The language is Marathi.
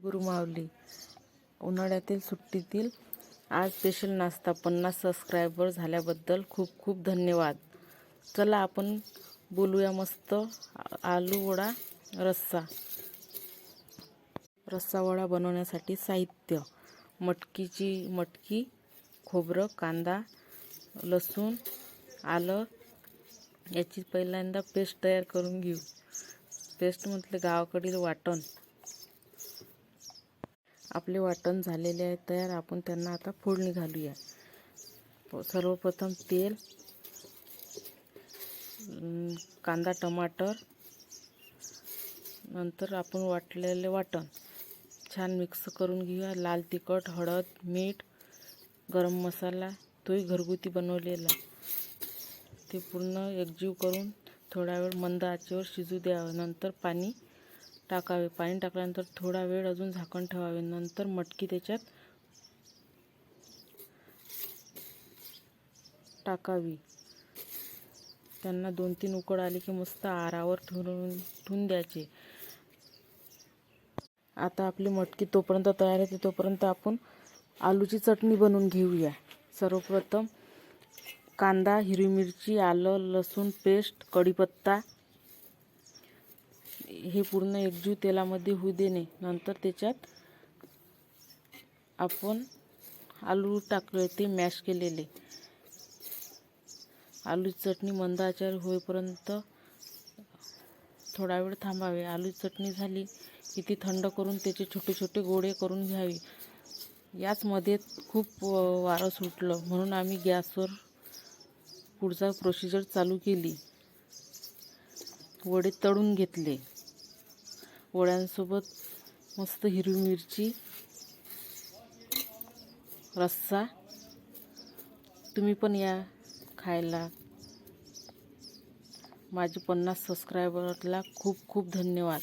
गुरुमावली उन्हाळ्यातील सुट्टीतील आज स्पेशल नाश्ता 50 सबस्क्रायबर झाल्याबद्दल खूप खूप धन्यवाद. चला आपण बोलूया मस्त आलू वडा रस्सा. रस्सा वडा बनवण्यासाठी साहित्य: मटकी, खोबरं, कांदा, लसूण, आलं याची पहिल्यांदा पेस्ट तयार करून घेऊ. पेस्ट म्हटले गावाकडील वाटण. आपले वाटण झालेले आहे तयार. आपण त्यांना आता फोडणी घालूया. सर्वप्रथम तेल, कांदा, टमाटर, नंतर आपण वाटलेले वाटण छान मिक्स करून घेऊया. लाल तिखट, हळद, मीठ, गरम मसाला तोही घरगुती बनवलेला ते पूर्ण एकजीव करून थोडा वेळ मंद आचेवर शिजू द्यावे. नंतर पाणी टाकावे. पाणी टाकल्यानंतर थोडा वेळ अजून झाकण ठेवावे. नंतर मटकी त्याच्यात टाकावी. त्यांना 2-3 उकळ आली की मस्त आरावर ठेवून द्यायचे. आता आपली मटकी तोपर्यंत तयार आहे तोपर्यंत आपण आलूची चटणी बनवून घेऊया. सर्वप्रथम कांदा, हिरवी मिरची, आलं, लसूण पेस्ट, कढीपत्ता हे पूर्ण एकजीव तेलामध्ये होऊ देणे. नंतर त्याच्यात आपण आलू टाकले ते मॅश केलेले. आलूची चटणी मंद आचेवर होईपर्यंत थोडा वेळ थांबावे. आलूची चटणी झाली की ती थंड करून त्याचे छोटे छोटे गोळे करून घ्यावे. याचमध्ये खूप वारं सुटलं म्हणून आम्ही गॅसवर पुढचा प्रोसिजर चालू केली. वडे तळून घेतले. वड्यांसोबत मस्त हिरवी मिरची रस्सा. तुम्ही पण या खायला. माझे 50 सबस्क्रायबरला खूप खूप धन्यवाद.